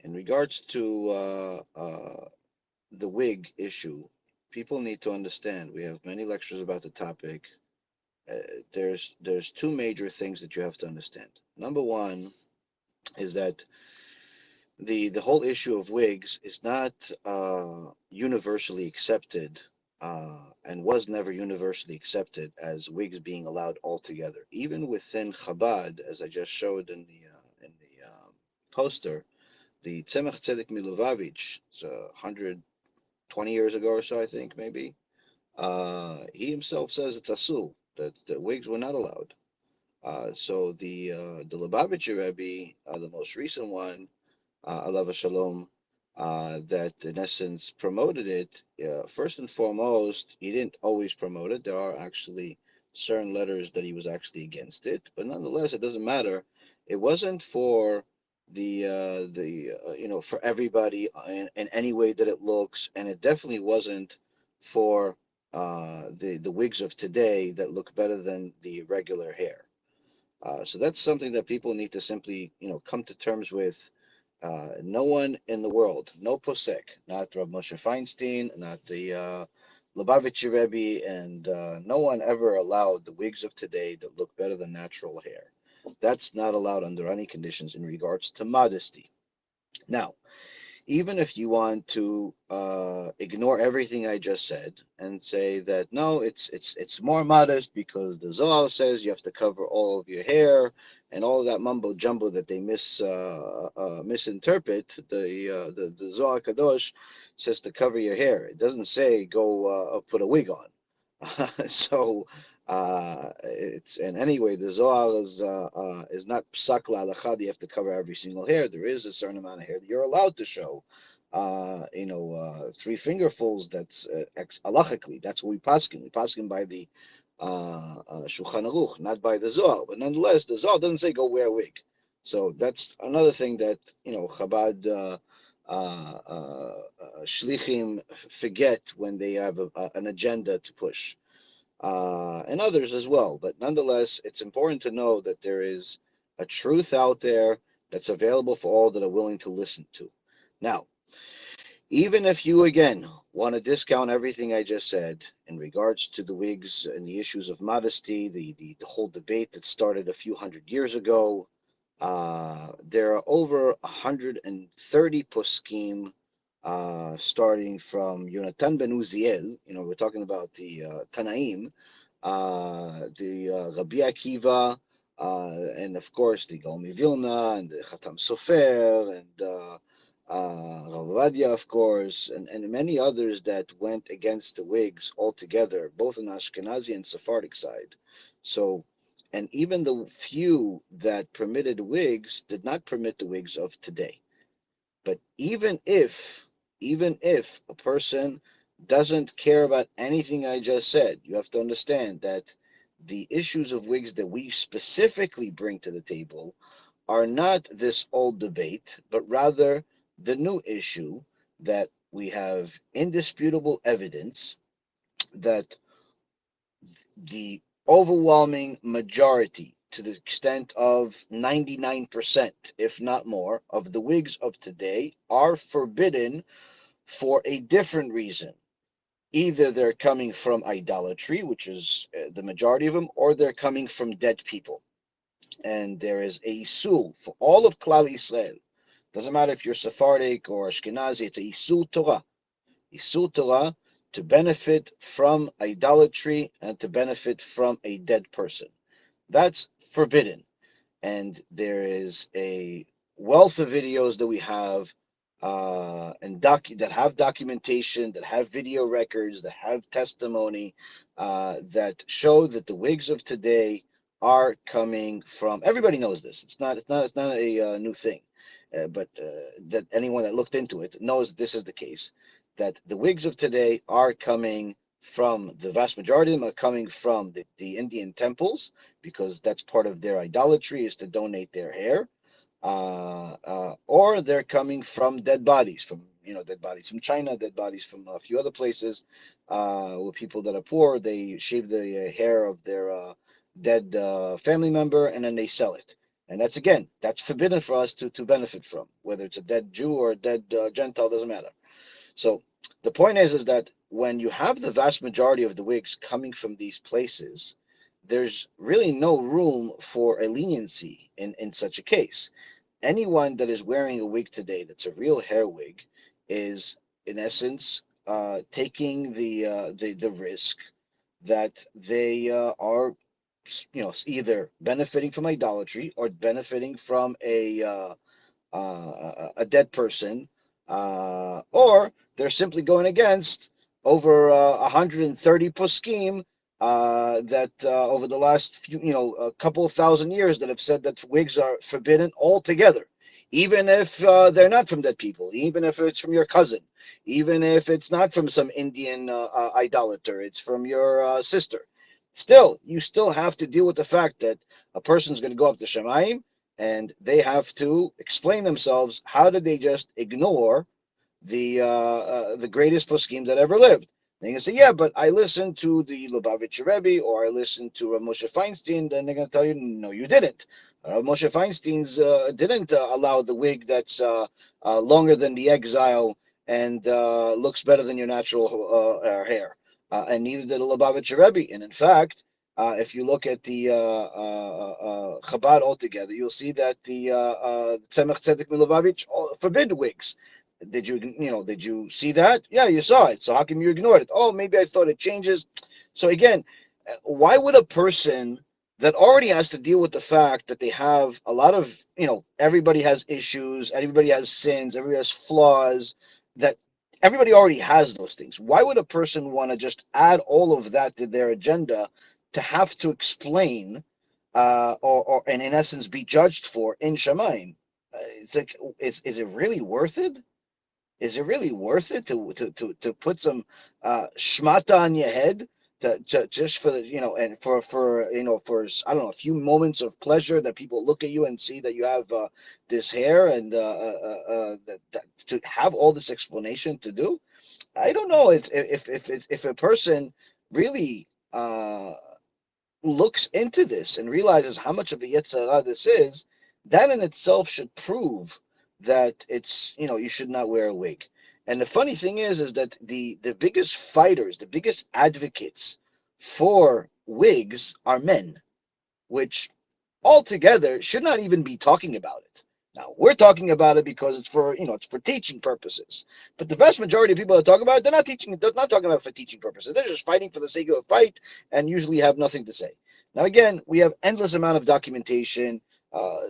In regards to the wig issue, people need to understand. We have many lectures about the topic. Uh, there's two major things that you have to understand. Number one is that the whole issue of wigs is not universally accepted, and was never universally accepted as wigs being allowed altogether. Even within Chabad, as I just showed in the poster, the Tzemach Tzedek Milovavitch, it's 120 years ago or so, I think, maybe. He himself says it's asul, that wigs were not allowed. So the Lubavitcher Rebbe, the most recent one, Alav Shalom, that in essence promoted it. First and foremost, he didn't always promote it. There are actually certain letters that he was actually against it, but nonetheless, it doesn't matter. It wasn't for for everybody in any way that it looks, and it definitely wasn't for the wigs of today that look better than the regular hair. So that's something that people need to simply, come to terms with. No one in the world, no posek, not Rav Moshe Feinstein, not the Lubavitcher Rebbe, and no one ever allowed the wigs of today that look better than natural hair. That's not allowed under any conditions in regards to modesty. Now, even if you want to ignore everything I just said and say that no, it's more modest because the Zohar says you have to cover all of your hair and all of that mumbo jumbo that they misinterpret. The Zohar Kadosh says to cover your hair. It doesn't say go put a wig on. So it's and anyway, the Zohar is not psak la'alacha. You have to cover every single hair. There is a certain amount of hair that you're allowed to show. Three fingerfuls. That's halachically. That's what we paskin. We paskin by the Shulchan Aruch, not by the Zohar. But nonetheless, the Zohar doesn't say go wear a wig. So that's another thing that Chabad shlichim forget when they have an agenda to push, and others as well. But nonetheless, it's important to know that there is a truth out there that's available for all that are willing to listen to. Now, even if you again want to discount everything I just said in regards to the wigs and the issues of modesty, the whole debate that started a few hundred years ago, there are over 130 poskim, starting from Yonatan ben Uziel. We're talking about the Tanaim, the Rabbi Akiva, and of course the Gaon Vilna and the Chatam Sofer and Rav Ovadia, of course, and many others that went against the wigs altogether, both on the Ashkenazi and Sephardic side. So, and even the few that permitted wigs did not permit the wigs of today. But even if a person doesn't care about anything I just said, you have to understand that the issues of wigs that we specifically bring to the table are not this old debate, but rather the new issue that we have indisputable evidence that the overwhelming majority, to the extent of 99%, if not more, of the wigs of today are forbidden for a different reason. Either they're coming from idolatry, which is the majority of them, or they're coming from dead people. And there is a isul for all of Klal Israel. Doesn't matter if you're Sephardic or Ashkenazi, it's a isul Torah. Isul Torah to benefit from idolatry and to benefit from a dead person. That's forbidden. And there is a wealth of videos that we have, that have documentation, that have video records, that have testimony, that show that the wigs of today are coming from. Everybody knows this. It's not a new thing, but that anyone that looked into it knows that this is the case. That the wigs of today are coming from, the vast majority of them are coming from the Indian temples, because that's part of their idolatry, is to donate their hair, or they're coming from dead bodies, dead bodies from China, dead bodies from a few other places, where people that are poor, they shave the hair of their dead family member and then they sell it. And that's, again, that's forbidden for us to benefit from, whether it's a dead Jew or a dead Gentile, doesn't matter. So the point is that when you have the vast majority of the wigs coming from these places, there's really no room for a leniency in such a case. Anyone that is wearing a wig today that's a real hair wig is, in essence, taking the risk that they are, either benefiting from idolatry or benefiting from a dead person, or they're simply going against over 130 poskim that over the last few, a couple of thousand years, that have said that wigs are forbidden altogether, even if they're not from dead people, even if it's from your cousin, even if it's not from some Indian idolater, it's from your sister. Still, you still have to deal with the fact that a person's going to go up to Shemaim, and they have to explain themselves. How did they just ignore the greatest poskim that ever lived? And you can say, yeah, but I listened to the Lubavitcher Rebbe, or I listened to Moshe Feinstein. Then they're going to tell you, no, you didn't. Moshe Feinstein's didn't allow the wig that's longer than the exile and looks better than your natural hair. And neither did the Lubavitcher Rebbe. And in fact, if you look at the Chabad altogether, you'll see that the Tzemach Tzedek Milovavitch forbid wigs. Did you see that? Yeah, you saw it. So how come you ignored it? Oh, maybe I thought it changes. So again, why would a person that already has to deal with the fact that they have a lot of, everybody has issues, everybody has sins, everybody has flaws, that everybody already has those things. Why would a person want to just add all of that to their agenda, to have to explain, or and in essence be judged for in Shemaim? It's like, is it really worth it? Is it really worth it to put some shmata on your head, just for the, and for for, I don't know, a few moments of pleasure, that people look at you and see that you have this hair, and to have all this explanation to do? I don't know if a person really looks into this and realizes how much of a Yetzirah this is. That in itself should prove that it's, you should not wear a wig. And the funny thing is that the biggest fighters, the biggest advocates for wigs are men, which altogether should not even be talking about it. Now, we're talking about it because it's for teaching purposes. But the vast majority of people that talk about it, they're not talking about it for teaching purposes. They're just fighting for the sake of a fight, and usually have nothing to say. Now, again, we have endless amount of documentation,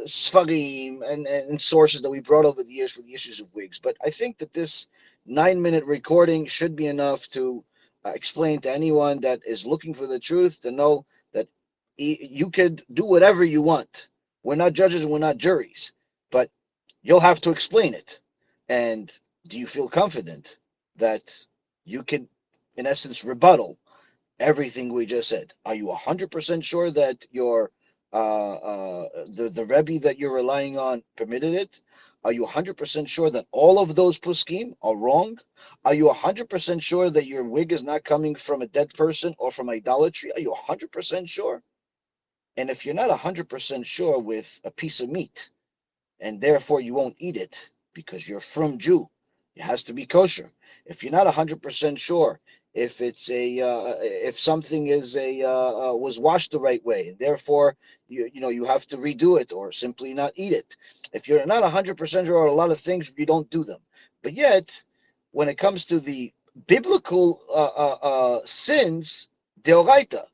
sfarim, and sources that we brought over the years for the issues of wigs. But I think that this 9-minute recording should be enough to explain to anyone that is looking for the truth, to know that you could do whatever you want. We're not judges and we're not juries, but you'll have to explain it. And do you feel confident that you can, in essence, rebuttal everything we just said? Are you 100% sure that the Rebbe that you're relying on permitted it? Are you 100% sure that all of those poskim are wrong? Are you 100% sure that your wig is not coming from a dead person or from idolatry? Are you 100% sure? And if you're not 100% sure with a piece of meat, and therefore you won't eat it because you're from Jew, it has to be kosher. If you're not 100% sure if it's if something is was washed the right way, and therefore you have to redo it or simply not eat it. If you're not 100% sure on a lot of things, you don't do them. But yet, when it comes to the biblical sins, deoraita,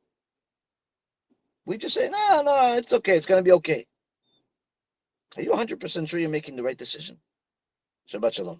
we just say, no, no, it's okay. It's going to be okay. Are you 100% sure you're making the right decision? Shabbat shalom.